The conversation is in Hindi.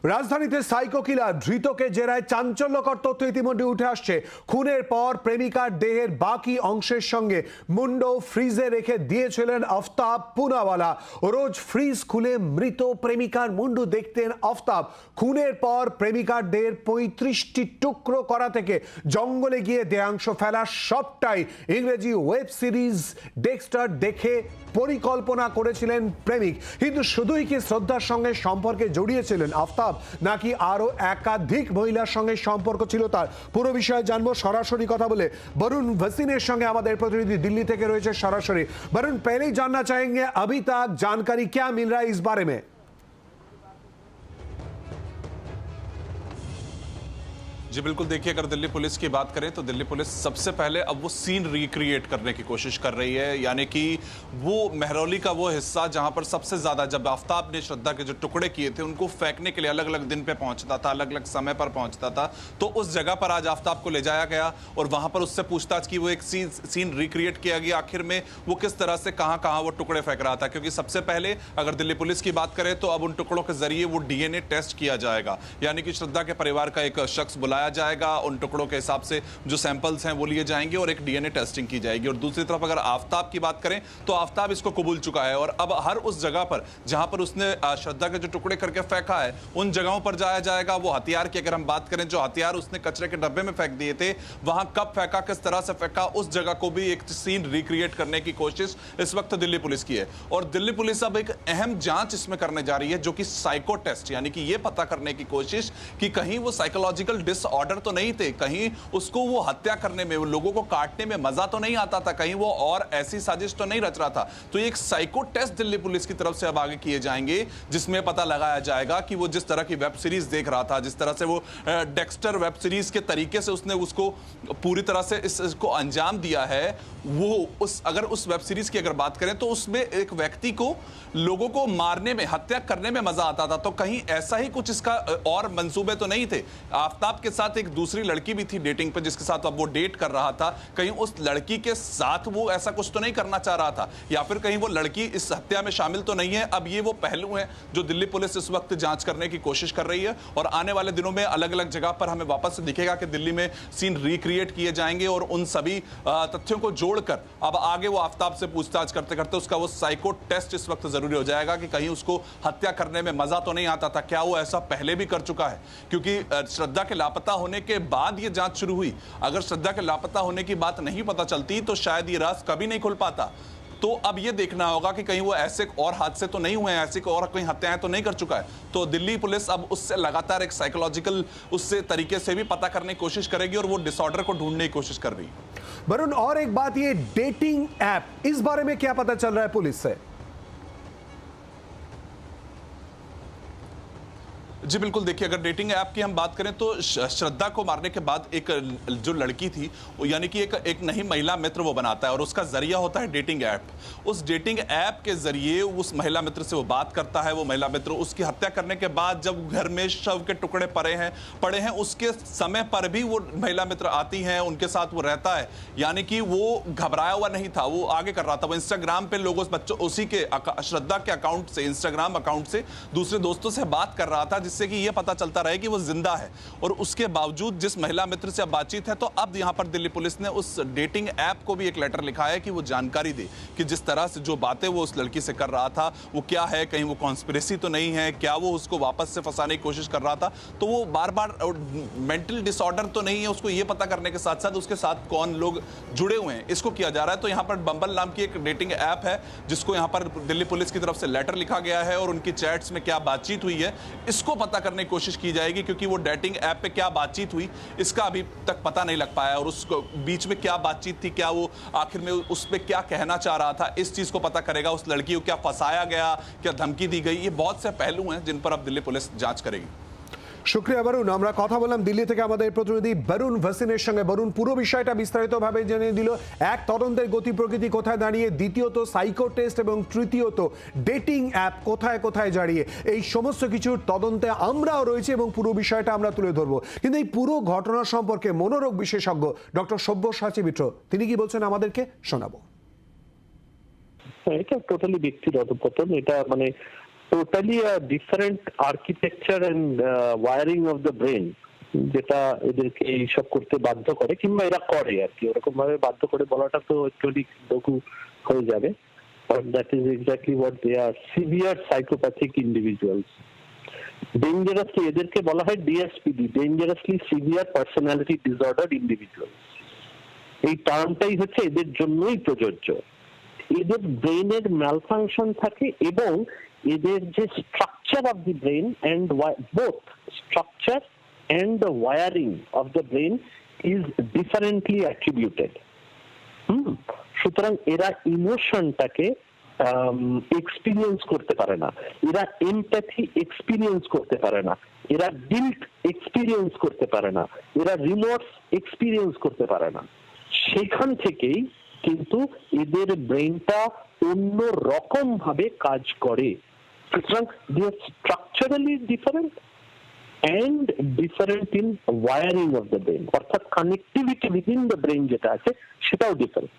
রাজধানীতে সাইকো কিলার ধৃতকে জেরায় চাঞ্চল্যকর তথ্য ইতিমধ্যে উঠে আসছে। খুনের পর প্রেমিকার দেহের বাকি অংশের সঙ্গে মুন্ড ফ্রিজে রেখে দিয়েছিলেন আফতাব পুনাওয়ালা। রোজ ফ্রিজ খুলে মৃত প্রেমিকার মুন্ডু দেখতেন আফতাব। খুনের পর প্রেমিকার দেহের 35টি টুকরো করা থেকে জঙ্গলে গিয়ে দেহাংশ ফেলা, সবটাই ইংরেজি ওয়েব সিরিজ ডেক্সটার দেখে পরিকল্পনা করেছিলেন প্রেমিক। কিন্তু শুধুই কি শ্রদ্ধার সঙ্গে সম্পর্কে জড়িয়েছিলেন আফতাব, নাকি আরো একাধিক মহিলার সঙ্গে সম্পর্ক ছিল তার? পুরো বিষয়ে জানবো সরাসরি কথা বলে বरुण वसीনের সঙ্গে আমাদের প্রতিনিধি দিল্লি থেকে রয়েছে সরাসরি। वरुण, पहले ही जानना चाहेंगे अभी तक जानकारी क्या मिल रहा है इस बारे में? जी बिल्कुल, देखिए अगर दिल्ली पुलिस की बात करें तो दिल्ली पुलिस सबसे पहले अब वो सीन रिक्रिएट करने की कोशिश कर रही है, यानी कि वो मेहरौली का वो हिस्सा जहां पर सबसे ज्यादा जब आफ्ताब ने श्रद्धा के जो टुकड़े किए थे उनको फेंकने के लिए अलग अलग दिन पे पहुंचता था, अलग अलग समय पर पहुंचता था, तो उस जगह पर आज आफ्ताब को ले जाया गया और वहां पर उससे पूछताछ की। वो एक सीन रिक्रिएट किया गया आखिर में वो किस तरह से कहां वो टुकड़े फेंक रहा था, क्योंकि सबसे पहले अगर दिल्ली पुलिस की बात करें तो अब उन टुकड़ों के जरिए वो डीएनए टेस्ट किया जाएगा, यानी कि श्रद्धा के परिवार का एक शख्स बुलाया जाएगा, उन टुकड़ों के हिसाब से जो सैंपल्स हैं वो लिए जाएंगे और एक डीएनए टेस्टिंग की जाएगी। और दूसरी तरफ अगर आफ्ताब की बात करें तो आफ्ताब इसको कबूल चुका है और अब हर उस जगह पर जहां पर उसने श्रद्धा के जो टुकड़े करके फेंका है उन जगहों पर जाया जाएगा। वो हथियार की अगर हम बात करें, जो हथियार उसने कचरे के डब्बे में फेंक दिए थे, वहां कब फेंका, किस तरह से फेंका, उस जगह को भी एक सीन रिक्रिएट करने की कोशिश इस वक्त दिल्ली पुलिस की है। और दिल्ली पुलिस अब एक अहम जांच इसमें करने जा रही है, जो कि साइको टेस्ट, यानी कि यह पता करने की कोशिश कि कहीं वो साइकोलॉजिकल डिसऑर्डर तो नहीं थे, कहीं उसको वो हत्या करने में, वो लोगों को काटने में मजा तो नहीं आता था, कहीं वो और ऐसी साजिश तो नहीं रच रहा था। तो ये एक साइको टेस्ट दिल्ली पुलिस की तरफ से अब आगे किए जाएंगे, जिसमें पता लगाया जाएगा कि वो जिस तरह की वेब सीरीज देख रहा था, जिस तरह से वो डेक्स्टर वेब सीरीज के तरीके से उसने उसको पूरी तरह से इसको अंजाम दिया है, वो अगर उस वेब सीरीज की अगर बात करें तो उसमें एक व्यक्ति को लोगों को मारने में, हत्या करने में मजा आता था, तो कहीं ऐसा ही कुछ इसका और मंसूबे तो नहीं थे। आफ्ताब के साथ एक दूसरी लड़की भी थी डेटिंग पे, जिसके साथ अब वो डेट कर रहा था, कहीं उस लड़की के साथ वो ऐसा कुछ तो नहीं करना चाह रहा था, या फिर कहीं वो लड़की इस हत्या में शामिल तो नहीं है। अब ये वो पहलू हैं जो दिल्ली पुलिस इस वक्त जांच करने की कोशिश कर रही है और आने वाले दिनों में अलग अलग जगह पर हमें वापस से दिखेगा कि दिल्ली में सीन रिक्रिएट किए जाएंगे और उन सभी तथ्यों को जोड़कर अब आगे वो आफ्ताब से पूछताछ करते करते उसका वो साइको टेस्ट इस वक्त जरूरी हो जाएगा कि कहीं उसको हत्या करने में मजा तो नहीं आता था, क्या वो ऐसा पहले भी कर चुका है। क्योंकि श्रद्धा के लापता होने के बाद ये जांच शुरू हुई, अगर श्रद्धा के लापता होने की बात नहीं पता चलती तो शायद ये राज कभी नहीं खुल पाता। तो अब ये देखना होगा कि कहीं वो ऐसे और हादसे तो नहीं हुए हैं, ऐसी और कहीं हत्याएं तो नहीं कर चुका है। तो दिल्ली पुलिस अब उससे लगातार एक साइकोलॉजिकल उससे तरीके से भी पता करने की कोशिश करेगी और वो डिसऑर्डर को ढूंढने की कोशिश कर रही है। वरुण, और एक बात, ये डेटिंग ऐप, इस बारे में क्या पता चल रहा है पुलिस से? जी बिल्कुल, देखिए अगर डेटिंग ऐप की हम बात करें तो श्रद्धा को मारने के बाद एक जो लड़की थी, यानी कि एक नई महिला मित्र वो बनाता है और उसका जरिया होता है डेटिंग ऐप। उस डेटिंग ऐप के जरिए उस महिला मित्र से वो बात करता है, वो महिला मित्र उसकी हत्या करने के बाद जब घर में शव के टुकड़े पड़े हैं उसके समय पर भी वो महिला मित्र आती हैं, उनके साथ वो रहता है, यानी कि वो घबराया हुआ नहीं था, वो आगे कर रहा था। वो इंस्टाग्राम पे लोगों बच्चों उसी के श्रद्धा के अकाउंट से, इंस्टाग्राम अकाउंट से दूसरे दोस्तों से बात कर रहा था, जिससे कि ये पता चलता रहे कि वो जिंदा है। और उसके बावजूद जिस महिला मित्र से बातचीत है, तो अब यहां पर दिल्ली पुलिस ने उस डेटिंग ऐप को भी एक लेटर लिखा है कि वो जानकारी दे कि जिस तरह से जो बातें वो उस लड़की से कर रहा था वो क्या है, कहीं वो कॉन्स्पिरेसी तो नहीं है, क्या वो उसको वापस से फंसाने की कोशिश कर रहा था, तो वो बार बार मेंटल डिसऑर्डर तो नहीं है, उसको ये पता करने के साथ साथ उसके साथ कौन लोग जुड़े हुए हैं इसको किया जा रहा है। तो यहाँ पर बम्बल नाम की एक डेटिंग ऐप है जिसको यहाँ पर दिल्ली पुलिस की तरफ से लेटर लिखा गया है और उनकी चैट्स में क्या बातचीत हुई है इसको पता करने की कोशिश की जाएगी, क्योंकि वो डेटिंग ऐप पे क्या बातचीत हुई इसका अभी तक पता नहीं लग पाया और उसको बीच में क्या बातचीत थी, क्या वो आखिर में उस पे क्या कहना चाह रहा था, इस चीज को पता करेगा। उस लड़की को क्या फंसाया गया, क्या धमकी दी गई, ये बहुत से पहलू हैं जिन पर अब दिल्ली पुलिस जांच करेगी। शुक्रिया वरुण। আমরা কথা বললাম দিল্লি থেকে আমাদের প্রতিনিধি বरुण वसीনের সঙ্গে। বरुণ পুরো বিষয়টা বিস্তারিতভাবে জেনে দিল। এক, তদন্তের গতি প্রকৃতি কোথায় দাঁড়িয়ে, দ্বিতীয়ত সাইকো টেস্ট এবং তৃতীয়ত ডেটিং অ্যাপ কোথায় কোথায় দাঁড়িয়ে, এই সমস্ত কিছুর তদন্তে আমরাও রয়েছে এবং পুরো বিষয়টা আমরা তুলে ধরবো। কিন্তু এই পুরো ঘটনা সম্পর্কে মনোরোগ বিশেষজ্ঞ ডক্টর সব্যসাচী মিত্র তিনি কি বলছেন আমাদেরকে শোনাবো। এটা টোটালি ব্যক্তির অধঃপতন। এটা totally different architecture and wiring of the brain, যেটা এদেরকে এইসব করতে বাধ্য করে, কিংবা এরা করে আর কি। ওরকম ভাবে বাধ্য করে বলাটা তো একটু লঘু হয়ে যাবে, but that is exactly what they are, severe psychopathic individuals. Dangerously এদেরকে বলা হয় DSPD, dangerously severe personality disorder individuals. এই টার্মটাই হচ্ছে এদের জন্যই প্রযোজ্য। এদের ব্রেনের ম্যালফাংশন থাকে এবং এদের যে structure of the brain and both structure and the wiring of the brain is differently attributed. সুতরাং এরা ইমোশনটাকে এক্সপিরিয়েন্স করতে পারে না, এরা এমপ্যাথি এক্সপিরিয়েন্স করতে পারে না, এরা গিল্ট এক্সপিরিয়েন্স করতে পারে না, এরা রিমোর্স এক্সপিরিয়েন্স করতে পারে না। সেখান থেকেই কিন্তু এদের ব্রেনটা অন্য রকম ভাবে কাজ করে। সুতরাং they are structurally different and different in wiring of the brain, অর্থাৎ কানেক্টিভিটি উইদিন দ্য ব্রেন যেটা আছে সেটাও ডিফারেন্ট।